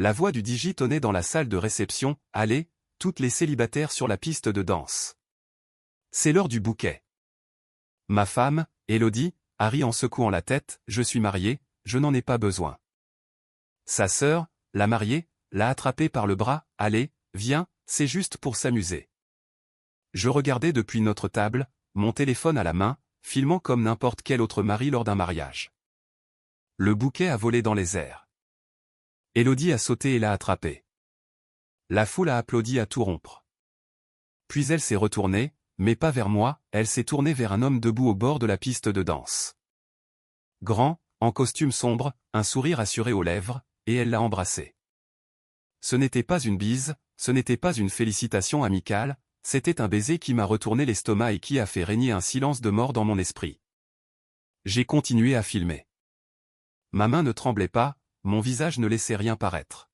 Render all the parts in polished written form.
La voix du DJ tonnait dans la salle de réception. « Allez, toutes les célibataires sur la piste de danse. C'est l'heure du bouquet. » Ma femme, Élodie, a ri en secouant la tête. « Je suis mariée, je n'en ai pas besoin. » Sa sœur, la mariée, l'a attrapée par le bras. « Allez, viens, c'est juste pour s'amuser. » Je regardais depuis notre table, mon téléphone à la main, filmant comme n'importe quel autre mari lors d'un mariage. Le bouquet a volé dans les airs. Élodie a sauté et l'a attrapé. La foule a applaudi à tout rompre. Puis elle s'est retournée, mais pas vers moi, elle s'est tournée vers un homme debout au bord de la piste de danse. Grand, en costume sombre, un sourire assuré aux lèvres, et elle l'a embrassé. Ce n'était pas une bise, ce n'était pas une félicitation amicale, c'était un baiser qui m'a retourné l'estomac et qui a fait régner un silence de mort dans mon esprit. J'ai continué à filmer. Ma main ne tremblait pas, mon visage ne laissait rien paraître.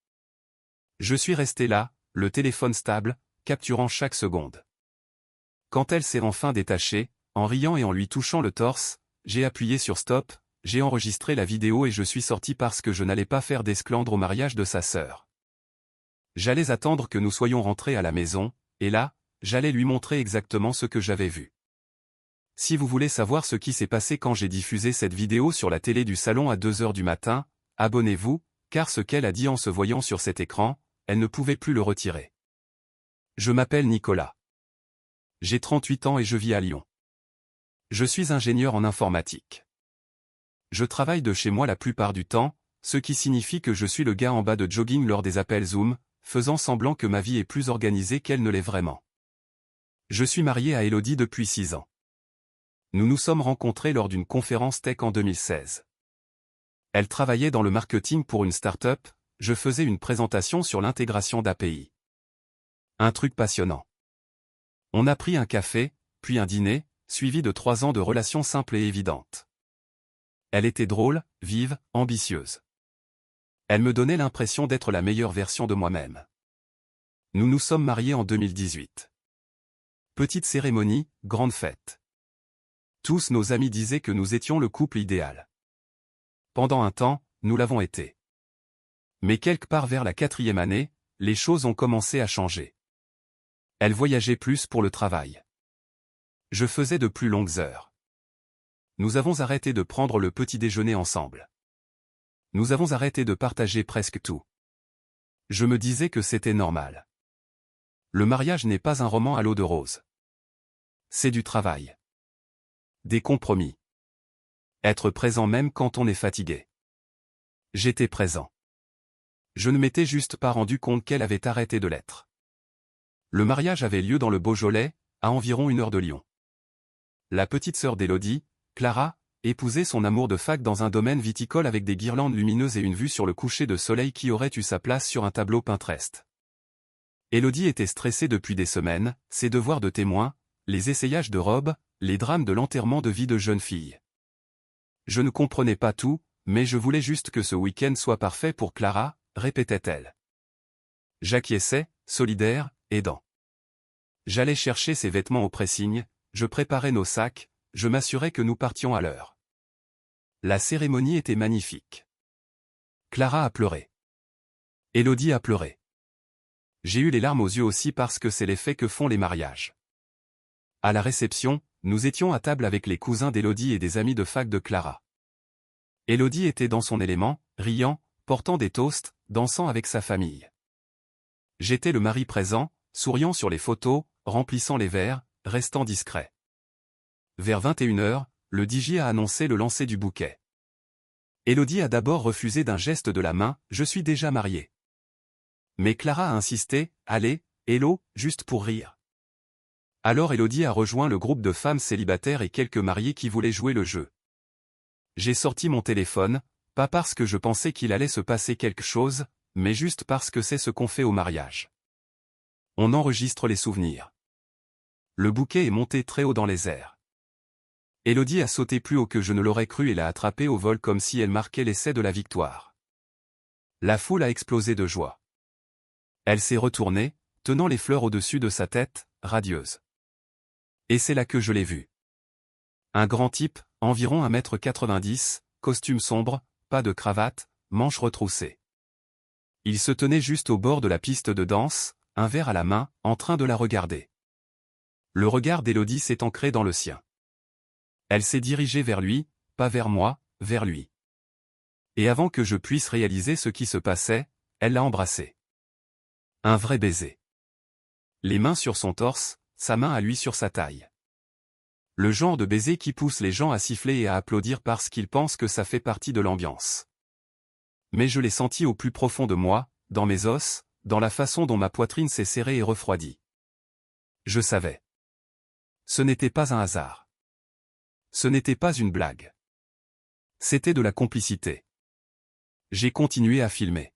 Je suis resté là, le téléphone stable, capturant chaque seconde. Quand elle s'est enfin détachée, en riant et en lui touchant le torse, j'ai appuyé sur stop, j'ai enregistré la vidéo et je suis sorti parce que je n'allais pas faire d'esclandre au mariage de sa sœur. J'allais attendre que nous soyons rentrés à la maison, et là, j'allais lui montrer exactement ce que j'avais vu. Si vous voulez savoir ce qui s'est passé quand j'ai diffusé cette vidéo sur la télé du salon à 2 heures du matin, abonnez-vous, car ce qu'elle a dit en se voyant sur cet écran, elle ne pouvait plus le retirer. Je m'appelle Nicolas. J'ai 38 ans et je vis à Lyon. Je suis ingénieur en informatique. Je travaille de chez moi la plupart du temps, ce qui signifie que je suis le gars en bas de jogging lors des appels Zoom, faisant semblant que ma vie est plus organisée qu'elle ne l'est vraiment. Je suis marié à Élodie depuis 6 ans. Nous nous sommes rencontrés lors d'une conférence tech en 2016. Elle travaillait dans le marketing pour une start-up, je faisais une présentation sur l'intégration d'API. Un truc passionnant. On a pris un café, puis un dîner, suivi de 3 ans de relations simples et évidentes. Elle était drôle, vive, ambitieuse. Elle me donnait l'impression d'être la meilleure version de moi-même. Nous nous sommes mariés en 2018. Petite cérémonie, grande fête. Tous nos amis disaient que nous étions le couple idéal. Pendant un temps, nous l'avons été. Mais quelque part vers la 4e année, les choses ont commencé à changer. Elle voyageait plus pour le travail. Je faisais de plus longues heures. Nous avons arrêté de prendre le petit déjeuner ensemble. Nous avons arrêté de partager presque tout. Je me disais que c'était normal. Le mariage n'est pas un roman à l'eau de rose. C'est du travail. Des compromis. Être présent même quand on est fatigué. J'étais présent. Je ne m'étais juste pas rendu compte qu'elle avait arrêté de l'être. Le mariage avait lieu dans le Beaujolais, à environ 1 heure de Lyon. La petite sœur d'Élodie, Clara, épousait son amour de fac dans un domaine viticole avec des guirlandes lumineuses et une vue sur le coucher de soleil qui aurait eu sa place sur un tableau Pinterest. Élodie était stressée depuis des semaines, ses devoirs de témoin, les essayages de robes, les drames de l'enterrement de vie de jeune fille. Je ne comprenais pas tout, mais je voulais juste que ce week-end soit parfait pour Clara, répétait-elle. J'acquiesçais, solidaire, aidant. J'allais chercher ses vêtements au pressing, je préparais nos sacs, je m'assurais que nous partions à l'heure. La cérémonie était magnifique. Clara a pleuré. Élodie a pleuré. J'ai eu les larmes aux yeux aussi parce que c'est l'effet que font les mariages. À la réception, nous étions à table avec les cousins d'Élodie et des amis de fac de Clara. Élodie était dans son élément, riant, portant des toasts, dansant avec sa famille. J'étais le mari présent, souriant sur les photos, remplissant les verres, restant discret. Vers 21 heures, le DJ a annoncé le lancer du bouquet. Élodie a d'abord refusé d'un geste de la main, « Je suis déjà mariée ». Mais Clara a insisté, « Allez, Élo, juste pour rire ». Alors Élodie a rejoint le groupe de femmes célibataires et quelques mariés qui voulaient jouer le jeu. J'ai sorti mon téléphone, pas parce que je pensais qu'il allait se passer quelque chose, mais juste parce que c'est ce qu'on fait au mariage. On enregistre les souvenirs. Le bouquet est monté très haut dans les airs. Élodie a sauté plus haut que je ne l'aurais cru et l'a attrapé au vol comme si elle marquait l'essai de la victoire. La foule a explosé de joie. Elle s'est retournée, tenant les fleurs au-dessus de sa tête, radieuse. Et c'est là que je l'ai vue. Un grand type, environ 1,90 m, costume sombre, pas de cravate, manches retroussées. Il se tenait juste au bord de la piste de danse, un verre à la main, en train de la regarder. Le regard d'Élodie s'est ancré dans le sien. Elle s'est dirigée vers lui, pas vers moi, vers lui. Et avant que je puisse réaliser ce qui se passait, elle l'a embrassé. Un vrai baiser. Les mains sur son torse, sa main à lui sur sa taille. Le genre de baiser qui pousse les gens à siffler et à applaudir parce qu'ils pensent que ça fait partie de l'ambiance. Mais je l'ai senti au plus profond de moi, dans mes os, dans la façon dont ma poitrine s'est serrée et refroidie. Je savais. Ce n'était pas un hasard. Ce n'était pas une blague. C'était de la complicité. J'ai continué à filmer.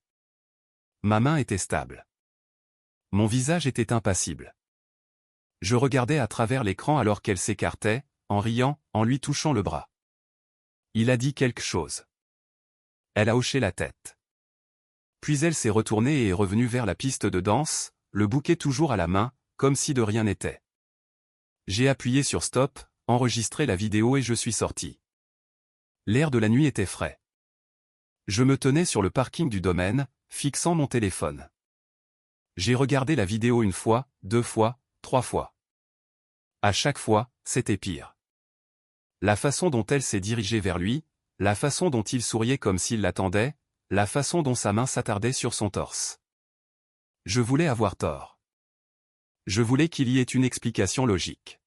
Ma main était stable. Mon visage était impassible. Je regardais à travers l'écran alors qu'elle s'écartait, en riant, en lui touchant le bras. Il a dit quelque chose. Elle a hoché la tête. Puis elle s'est retournée et est revenue vers la piste de danse, le bouquet toujours à la main, comme si de rien n'était. J'ai appuyé sur stop, enregistré la vidéo et je suis sorti. L'air de la nuit était frais. Je me tenais sur le parking du domaine, fixant mon téléphone. J'ai regardé la vidéo 1 fois, 2 fois, 3 fois. À chaque fois, c'était pire. La façon dont elle s'est dirigée vers lui, la façon dont il souriait comme s'il l'attendait, la façon dont sa main s'attardait sur son torse. Je voulais avoir tort. Je voulais qu'il y ait une explication logique.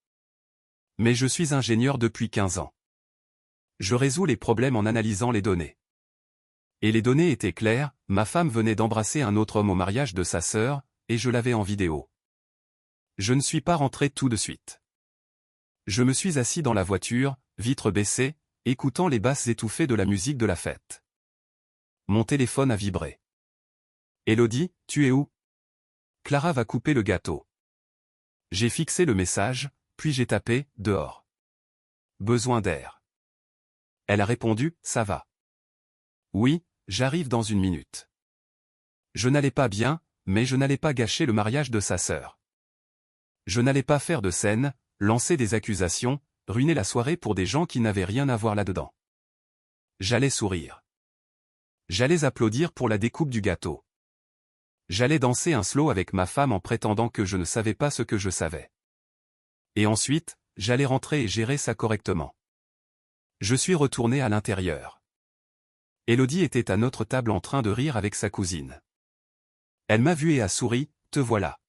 Mais je suis ingénieur depuis 15 ans. Je résous les problèmes en analysant les données. Et les données étaient claires, ma femme venait d'embrasser un autre homme au mariage de sa sœur, et je l'avais en vidéo. Je ne suis pas rentré tout de suite. Je me suis assis dans la voiture, vitres baissées, écoutant les basses étouffées de la musique de la fête. Mon téléphone a vibré. Élodie, tu es où? Clara va couper le gâteau. J'ai fixé le message, puis j'ai tapé « Dehors. Besoin d'air. » Elle a répondu « Ça va. » Oui, j'arrive dans 1 minute. Je n'allais pas bien, mais je n'allais pas gâcher le mariage de sa sœur. Je n'allais pas faire de scène, lancer des accusations, ruiner la soirée pour des gens qui n'avaient rien à voir là-dedans. J'allais sourire. J'allais applaudir pour la découpe du gâteau. J'allais danser un slow avec ma femme en prétendant que je ne savais pas ce que je savais. Et ensuite, j'allais rentrer et gérer ça correctement. Je suis retourné à l'intérieur. Élodie était à notre table en train de rire avec sa cousine. Elle m'a vu et a souri, « Te voilà.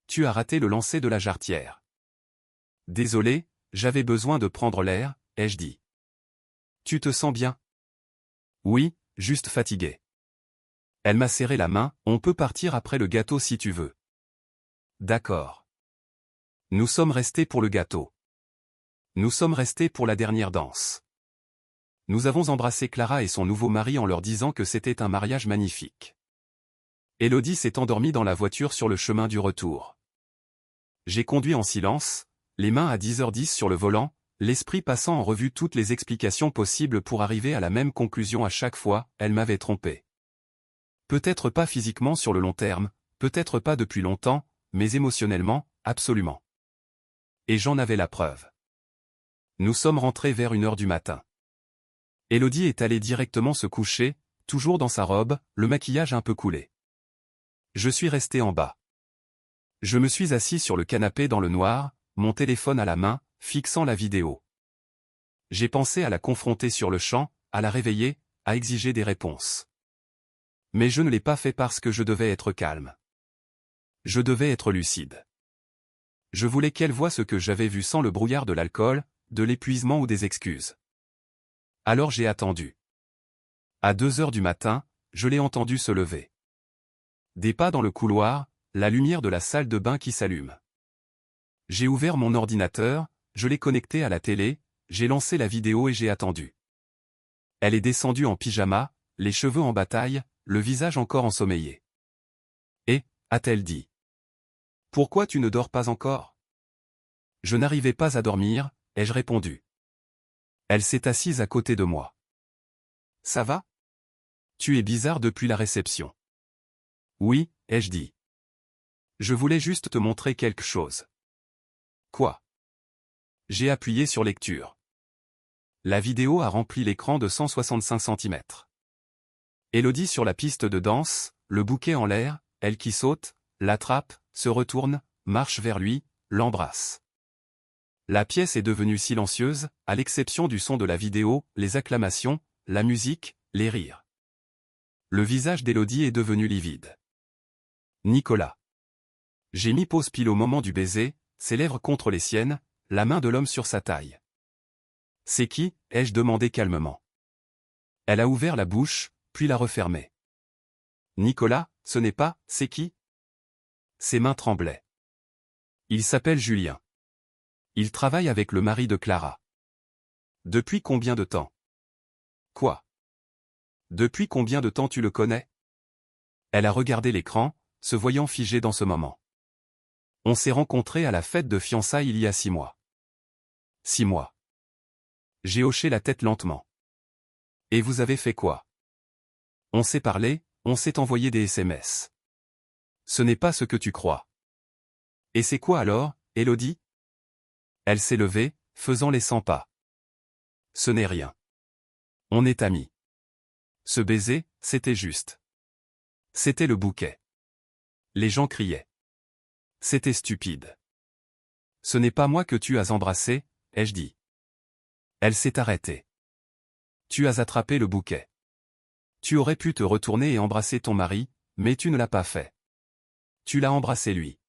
Tu as raté le lancer de la jarretière. » Désolé, j'avais besoin de prendre l'air, ai-je dit. Tu te sens bien? Oui, juste fatigué. Elle m'a serré la main, on peut partir après le gâteau si tu veux. D'accord. Nous sommes restés pour le gâteau. Nous sommes restés pour la dernière danse. Nous avons embrassé Clara et son nouveau mari en leur disant que c'était un mariage magnifique. Élodie s'est endormie dans la voiture sur le chemin du retour. J'ai conduit en silence, les mains à 10h10 sur le volant, l'esprit passant en revue toutes les explications possibles pour arriver à la même conclusion à chaque fois, elle m'avait trompé. Peut-être pas physiquement sur le long terme, peut-être pas depuis longtemps, mais émotionnellement, absolument. Et j'en avais la preuve. Nous sommes rentrés vers 1h du matin. Élodie est allée directement se coucher, toujours dans sa robe, le maquillage un peu coulé. Je suis resté en bas. Je me suis assis sur le canapé dans le noir, mon téléphone à la main, fixant la vidéo. J'ai pensé à la confronter sur le champ, à la réveiller, à exiger des réponses. Mais je ne l'ai pas fait parce que je devais être calme. Je devais être lucide. Je voulais qu'elle voie ce que j'avais vu sans le brouillard de l'alcool, de l'épuisement ou des excuses. Alors j'ai attendu. À 2h du matin, je l'ai entendu se lever. Des pas dans le couloir, la lumière de la salle de bain qui s'allume. J'ai ouvert mon ordinateur, je l'ai connecté à la télé, j'ai lancé la vidéo et j'ai attendu. Elle est descendue en pyjama, les cheveux en bataille, le visage encore ensommeillé. Et, a-t-elle dit. Pourquoi tu ne dors pas encore? Je n'arrivais pas à dormir, ai-je répondu. Elle s'est assise à côté de moi. Ça va? Tu es bizarre depuis la réception. Oui, ai-je dit. Je voulais juste te montrer quelque chose. Quoi? J'ai appuyé sur lecture. La vidéo a rempli l'écran de 165 cm. Élodie sur la piste de danse, le bouquet en l'air, elle qui saute, l'attrape, se retourne, marche vers lui, l'embrasse. La pièce est devenue silencieuse, à l'exception du son de la vidéo, les acclamations, la musique, les rires. Le visage d'Élodie est devenu livide. Nicolas. J'ai mis pause pile au moment du baiser, ses lèvres contre les siennes, la main de l'homme sur sa taille. C'est qui, ai-je demandé calmement. Elle a ouvert la bouche, puis l'a refermée. Nicolas, ce n'est pas, c'est qui? Ses mains tremblaient. Il s'appelle Julien. Il travaille avec le mari de Clara. Depuis combien de temps? Quoi? Depuis combien de temps tu le connais? Elle a regardé l'écran, se voyant figée dans ce moment. On s'est rencontrés à la fête de fiançailles il y a 6 mois. 6 mois. J'ai hoché la tête lentement. Et vous avez fait quoi? On s'est parlé, on s'est envoyé des SMS. Ce n'est pas ce que tu crois. Et c'est quoi alors, Élodie? Elle s'est levée, faisant les 100 pas. Ce n'est rien. On est amis. Ce baiser, c'était juste. C'était le bouquet. Les gens criaient. C'était stupide. Ce n'est pas moi que tu as embrassé, ai-je dit. Elle s'est arrêtée. Tu as attrapé le bouquet. Tu aurais pu te retourner et embrasser ton mari, mais tu ne l'as pas fait. Tu l'as embrassé lui.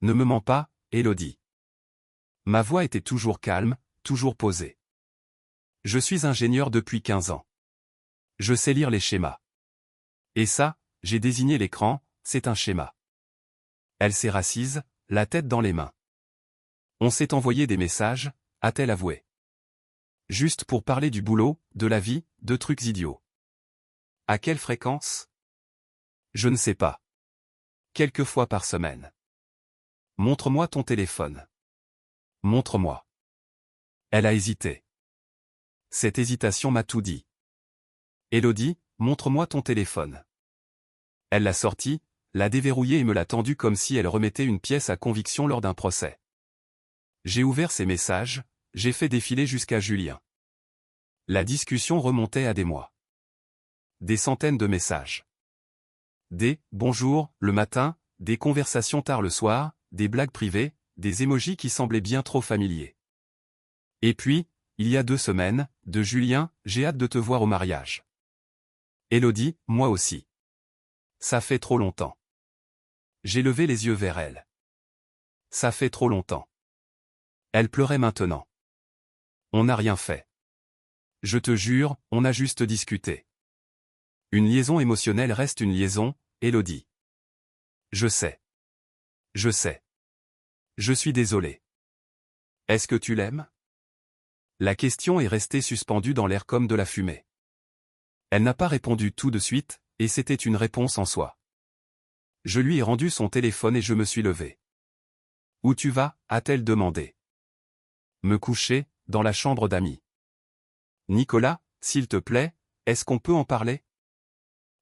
Ne me mens pas, Élodie. Ma voix était toujours calme, toujours posée. Je suis ingénieur depuis 15 ans. Je sais lire les schémas. Et ça, j'ai désigné l'écran, c'est un schéma. Elle s'est rassise, la tête dans les mains. On s'est envoyé des messages, a-t-elle avoué. Juste pour parler du boulot, de la vie, de trucs idiots. À quelle fréquence? Je ne sais pas. Quelques fois par semaine. Montre-moi ton téléphone. Montre-moi. Elle a hésité. Cette hésitation m'a tout dit. Élodie, montre-moi ton téléphone. Elle l'a sorti, l'a déverrouillé et me l'a tendu comme si elle remettait une pièce à conviction lors d'un procès. J'ai ouvert ses messages, j'ai fait défiler jusqu'à Julien. La discussion remontait à des mois. Des centaines de messages. Des « bonjour » le matin, des conversations tard le soir, des blagues privées, des émojis qui semblaient bien trop familiers. Et puis, il y a 2 semaines, de Julien, j'ai hâte de te voir au mariage. Élodie, moi aussi. Ça fait trop longtemps. J'ai levé les yeux vers elle. Ça fait trop longtemps. Elle pleurait maintenant. On n'a rien fait. Je te jure, on a juste discuté. Une liaison émotionnelle reste une liaison, Élodie. Je sais. Je sais. Je suis désolé. Est-ce que tu l'aimes? La question est restée suspendue dans l'air comme de la fumée. Elle n'a pas répondu tout de suite, et c'était une réponse en soi. Je lui ai rendu son téléphone et je me suis levé. Où tu vas, a-t-elle demandé. Me coucher, dans la chambre d'amis. Nicolas, s'il te plaît, est-ce qu'on peut en parler?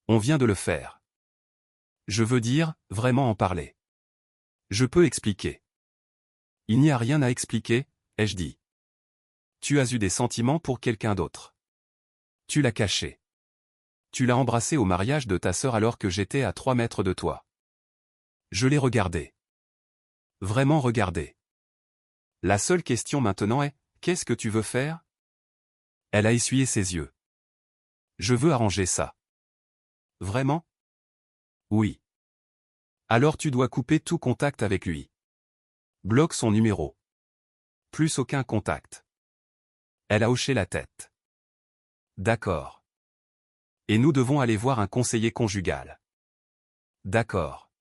On vient de le faire. Je veux dire, vraiment en parler. Je peux expliquer. Il n'y a rien à expliquer, ai-je dit. Tu as eu des sentiments pour quelqu'un d'autre. Tu l'as caché. Tu l'as embrassé au mariage de ta sœur alors que j'étais à 3 mètres de toi. Je l'ai regardé. Vraiment regardé. La seule question maintenant est, qu'est-ce que tu veux faire? Elle a essuyé ses yeux. Je veux arranger ça. Vraiment? Oui. Alors tu dois couper tout contact avec lui. Bloque son numéro. Plus aucun contact. Elle a hoché la tête. D'accord. Et nous devons aller voir un conseiller conjugal. D'accord.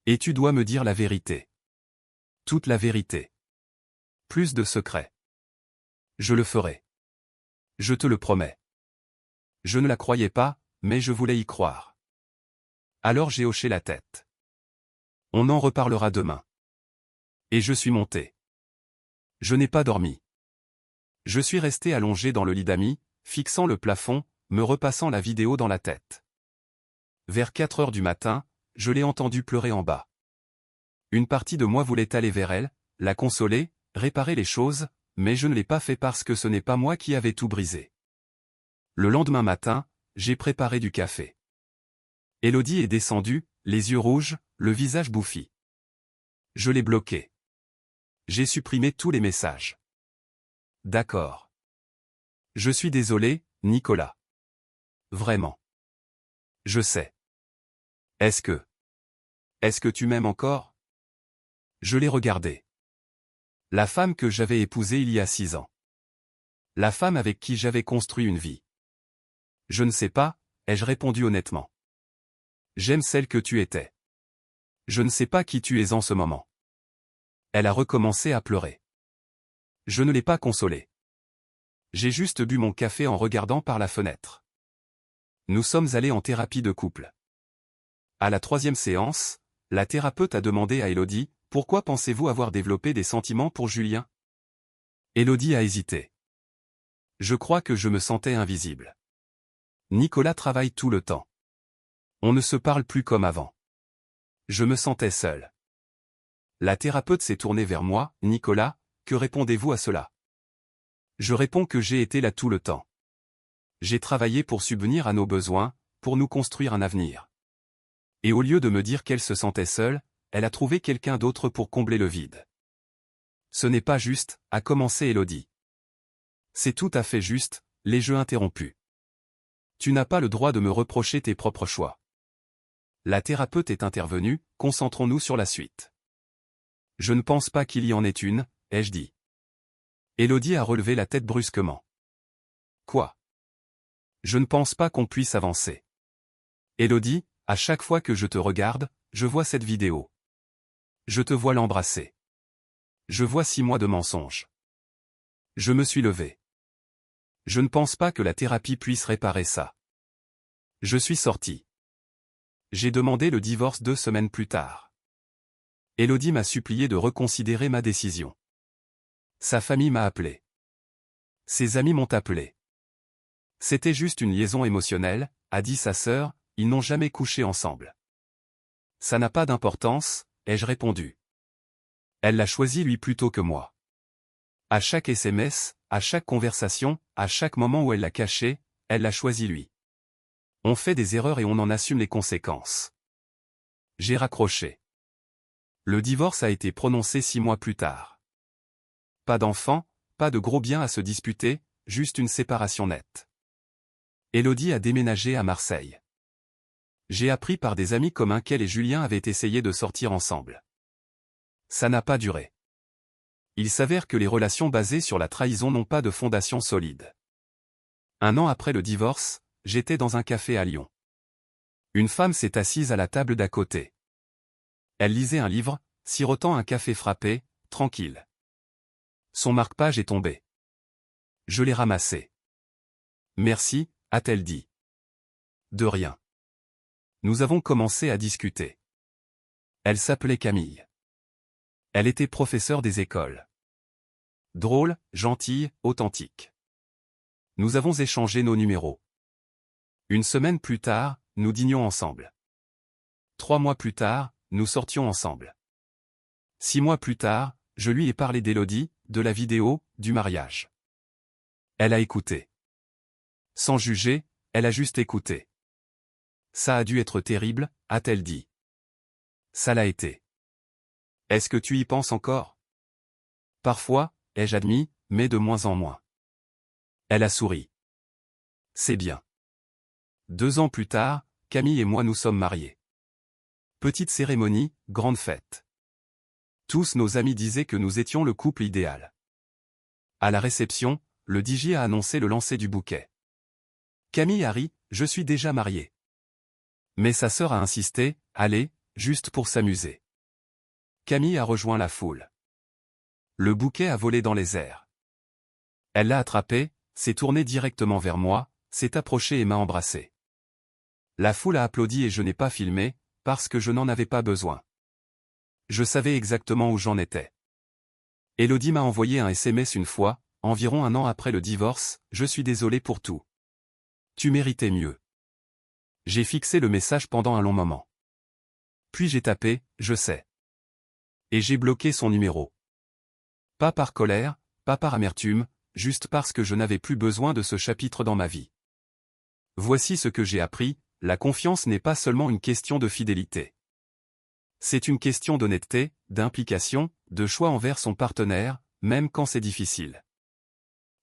Et tu dois me dire la vérité. Toute la vérité. Plus de secrets. Je le ferai. Je te le promets. Je ne la croyais pas, mais je voulais y croire. Alors j'ai hoché la tête. On en reparlera demain. Et je suis monté. Je n'ai pas dormi. Je suis resté allongé dans le lit d'amis, fixant le plafond, me repassant la vidéo dans la tête. Vers 4 heures du matin, je l'ai entendu pleurer en bas. Une partie de moi voulait aller vers elle, la consoler, réparer les choses, mais je ne l'ai pas fait parce que ce n'est pas moi qui avais tout brisé. Le lendemain matin, j'ai préparé du café. Élodie est descendue, les yeux rouges, le visage bouffi. Je l'ai bloqué. J'ai supprimé tous les messages. D'accord. Je suis désolé, Nicolas. Vraiment. Je sais. Est-ce que tu m'aimes encore? Je l'ai regardé. La femme que j'avais épousée il y a 6 ans. La femme avec qui j'avais construit une vie. Je ne sais pas, ai-je répondu honnêtement. J'aime celle que tu étais. Je ne sais pas qui tu es en ce moment. Elle a recommencé à pleurer. Je ne l'ai pas consolée. J'ai juste bu mon café en regardant par la fenêtre. Nous sommes allés en thérapie de couple. À la 3e séance, la thérapeute a demandé à Élodie, « Pourquoi pensez-vous avoir développé des sentiments pour Julien ?» Élodie a hésité. Je crois que je me sentais invisible. Nicolas travaille tout le temps. On ne se parle plus comme avant. Je me sentais seul. La thérapeute s'est tournée vers moi, « Nicolas, que répondez-vous à cela ?» Je réponds que j'ai été là tout le temps. J'ai travaillé pour subvenir à nos besoins, pour nous construire un avenir. Et au lieu de me dire qu'elle se sentait seule, elle a trouvé quelqu'un d'autre pour combler le vide. Ce n'est pas juste, a commencé Élodie. C'est tout à fait juste, les jeux interrompus. Tu n'as pas le droit de me reprocher tes propres choix. La thérapeute est intervenue, concentrons-nous sur la suite. Je ne pense pas qu'il y en ait une, ai-je dit. Élodie a relevé la tête brusquement. Quoi? Je ne pense pas qu'on puisse avancer. Élodie, à chaque fois que je te regarde, je vois cette vidéo. Je te vois l'embrasser. Je vois 6 mois de mensonges. Je me suis levé. Je ne pense pas que la thérapie puisse réparer ça. Je suis sorti. J'ai demandé le divorce 2 semaines plus tard. Élodie m'a supplié de reconsidérer ma décision. Sa famille m'a appelé. Ses amis m'ont appelé. C'était juste une liaison émotionnelle, a dit sa sœur, ils n'ont jamais couché ensemble. Ça n'a pas d'importance, ai-je répondu. Elle l'a choisi lui plutôt que moi. À chaque SMS, à chaque conversation, à chaque moment où elle l'a caché, elle l'a choisi lui. On fait des erreurs et on en assume les conséquences. J'ai raccroché. Le divorce a été prononcé 6 mois plus tard. Pas d'enfant, pas de gros biens à se disputer, juste une séparation nette. Élodie a déménagé à Marseille. J'ai appris par des amis communs qu'elle et Julien avaient essayé de sortir ensemble. Ça n'a pas duré. Il s'avère que les relations basées sur la trahison n'ont pas de fondation solide. 1 an après le divorce, j'étais dans un café à Lyon. Une femme s'est assise à la table d'à côté. Elle lisait un livre, sirotant un café frappé, tranquille. Son marque-page est tombé. Je l'ai ramassé. Merci, a-t-elle dit. De rien. Nous avons commencé à discuter. Elle s'appelait Camille. Elle était professeure des écoles. Drôle, gentille, authentique. Nous avons échangé nos numéros. 1 semaine plus tard, nous dînions ensemble. 3 mois plus tard, nous sortions ensemble. 6 mois plus tard, je lui ai parlé d'Élodie, de la vidéo, du mariage. Elle a écouté. Sans juger, elle a juste écouté. Ça a dû être terrible, a-t-elle dit. Ça l'a été. Est-ce que tu y penses encore? Parfois, ai-je admis, mais de moins en moins. Elle a souri. C'est bien. 2 ans plus tard, Camille et moi nous sommes mariés. Petite cérémonie, grande fête. Tous nos amis disaient que nous étions le couple idéal. À la réception, le DJ a annoncé le lancer du bouquet. Camille a ri, je suis déjà mariée. Mais sa sœur a insisté, allez, juste pour s'amuser. Camille a rejoint la foule. Le bouquet a volé dans les airs. Elle l'a attrapé, s'est tournée directement vers moi, s'est approchée et m'a embrassé. La foule a applaudi et je n'ai pas filmé, parce que je n'en avais pas besoin. Je savais exactement où j'en étais. Élodie m'a envoyé un SMS une fois, environ 1 an après le divorce, je suis désolé pour tout. Tu méritais mieux. J'ai fixé le message pendant un long moment. Puis j'ai tapé, je sais. Et j'ai bloqué son numéro. Pas par colère, pas par amertume, juste parce que je n'avais plus besoin de ce chapitre dans ma vie. Voici ce que j'ai appris, la confiance n'est pas seulement une question de fidélité. C'est une question d'honnêteté, d'implication, de choix envers son partenaire, même quand c'est difficile.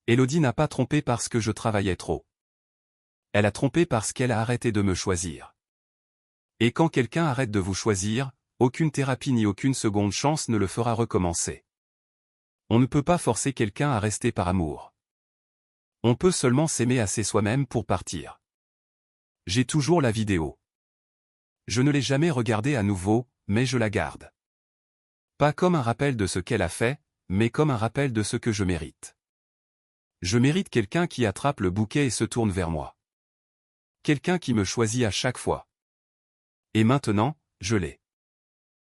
Élodie n'a pas trompé parce que je travaillais trop. Elle a trompé parce qu'elle a arrêté de me choisir. Et quand quelqu'un arrête de vous choisir, aucune thérapie ni aucune seconde chance ne le fera recommencer. On ne peut pas forcer quelqu'un à rester par amour. On peut seulement s'aimer assez soi-même pour partir. J'ai toujours la vidéo. Je ne l'ai jamais regardée à nouveau, mais je la garde. Pas comme un rappel de ce qu'elle a fait, mais comme un rappel de ce que je mérite. Je mérite quelqu'un qui attrape le bouquet et se tourne vers moi. Quelqu'un qui me choisit à chaque fois. Et maintenant, je l'ai.